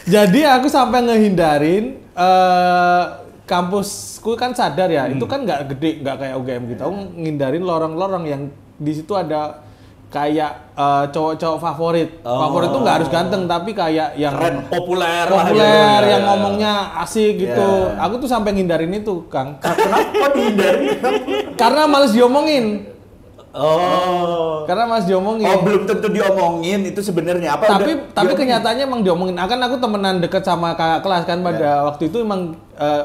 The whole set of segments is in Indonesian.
Jadi aku sampai ngehindarin kampusku kan sadar ya, itu kan nggak gede, nggak kayak UGM gitu. Aku ngindarin lorong-lorong yang di situ ada kayak cowok-cowok favorit. Favorit itu nggak harus ganteng, tapi kayak yang keren, populer yang ngomongnya asik gitu. Aku tuh sampai ngindarin itu, Kang. Kenapa dihindarin? Karena males diomongin. Karena males diomongin. Belum tentu diomongin itu sebenarnya apa? Tapi kenyataannya emang diomongin. Akan aku temenan deket sama kakak kelas kan pada waktu itu emang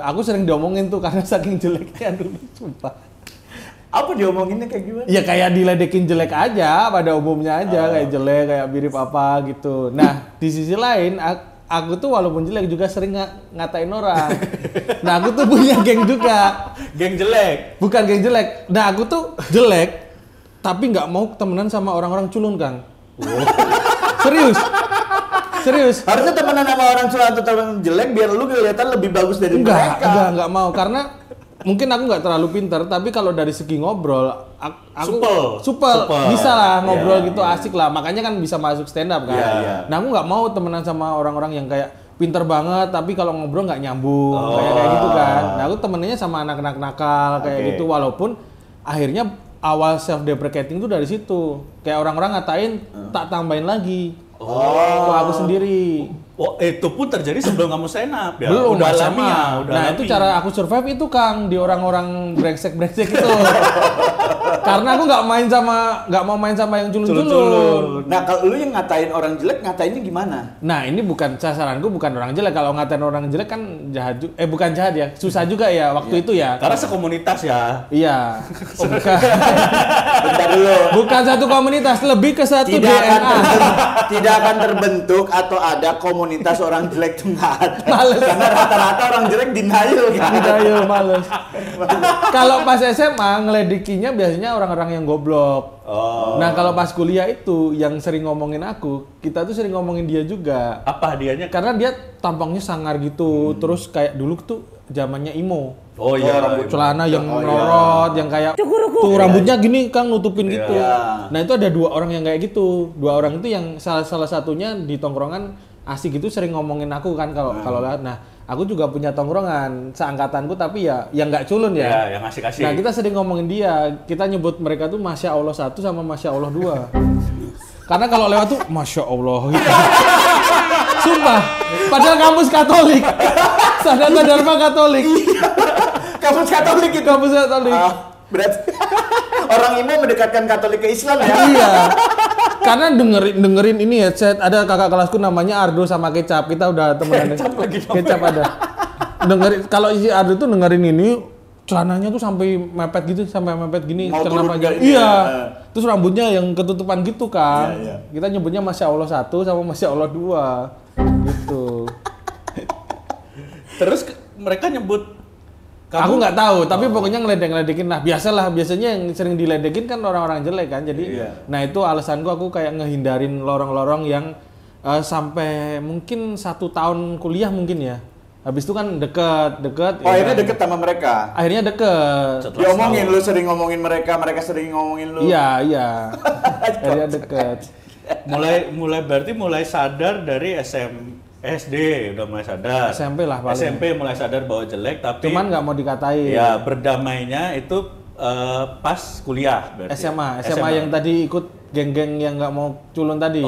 aku sering diomongin tuh karena saking jeleknya dulu, sumpah. Apa diomonginnya kayak gimana? Ya kayak diledekin jelek aja pada umumnya aja, kayak jelek, kayak mirip apa gitu. Nah, di sisi lain aku tuh walaupun jelek juga sering ngatain orang. Nah, aku tuh punya geng juga. Geng jelek? Bukan geng jelek. Nah, aku tuh jelek tapi nggak mau temenan sama orang-orang culun, Kang. Serius. Harusnya temenan sama orang culun atau temen jelek biar lu kelihatan lebih bagus dari mereka. Enggak mau karena mungkin aku nggak terlalu pintar, tapi kalau dari segi ngobrol, aku supel. Bisa lah ngobrol gitu, asik lah. Makanya kan bisa masuk stand up kan. Nah, aku nggak mau temenan sama orang-orang yang kayak pinter banget, tapi kalau ngobrol nggak nyambung, kayak gitu kan. Nah, aku temennya sama anak-anak nakal kayak gitu, walaupun akhirnya awal self deprecating tuh dari situ. Kayak orang-orang ngatain, tak tambahin lagi. Ke aku sendiri. Itu pun terjadi sebelum kamu stand up ya? Belum, udah alami ya. Nah, itu cara aku survive itu, Kang, di orang-orang brengsek-brengsek itu. Karena aku nggak mau main sama yang culun-culun. Nah, kalau lu yang ngatain orang jelek, ngatainnya gimana? Nah, ini sasaranku bukan orang jelek. Kalau ngatain orang jelek kan jahat juga. Bukan jahat ya, susah juga ya waktu itu ya. Karena sekomunitas ya. Iya. Bukan. Bentar dulu. Bukan satu komunitas, lebih ke satu DNA. Tidak akan terbentuk atau ada komunitas orang jelek tuh nggak ada. Males. Karena rata-rata orang jelek denial kan. Denial, males. Kalau pas SMA ngeledekinya biasanya orang-orang yang goblok. Nah, kalau pas kuliah itu yang sering ngomongin aku, kita tuh sering ngomongin dia juga. Apa hadiahnya? Karena dia tampangnya sangar gitu, terus kayak dulu tuh zamannya imo. Rambut celana yang melorot, yang kayak tuh rambutnya gini, Kang, nutupin gitu. Nah, itu ada 2 orang yang kayak gitu. 2 orang itu yang salah satunya di tongkrongan asik gitu sering ngomongin aku kan kalau lihat. Nah, aku juga punya tongkrongan seangkatanku tapi ya yang nggak culun ya. Yang asik-asik. Nah, kita sering ngomongin dia. Kita nyebut mereka tuh Masya Allah 1 sama Masya Allah 2. Karena kalau lewat tuh Masya Allah gitu. Sumpah. Padahal kampus Katolik. Sadar Dharma Katolik. Kampus Katolik itu. Kampus Katolik. Berarti orang imo mendekatkan Katolik ke Islam ya? Iya. Karena dengerin ini ya, ada kakak kelasku namanya Ardo sama Kecap. Kita udah temenan. Kecap ada. Dengerin kalau si Ardo tuh dengerin ini, celananya tuh sampai mepet gini, celana panjang. Iya. Terus rambutnya yang ketutupan gitu kan. Kita nyebutnya Masya Allah 1 sama Masya Allah 2. Gitu. Terus mereka nyebut aku nggak tahu, tapi pokoknya ngeledek-ngeledekin lah. Biasanya yang sering diledekin kan orang-orang jelek kan. Jadi, nah itu alasanku aku kayak ngehindarin lorong-lorong yang sampai mungkin 1 tahun kuliah mungkin ya. Habis itu kan deket. Akhirnya deket sama mereka? Akhirnya deket. Diomongin, lu sering ngomongin mereka sering ngomongin lu? Iya. Akhirnya deket. Berarti mulai sadar dari SD udah mulai sadar. SMP lah paling. SMP mulai sadar bahwa jelek tapi cuman nggak mau dikatain. Ya, berdamainya itu pas kuliah berarti. SMA yang tadi ikut geng-geng yang nggak mau culun tadi.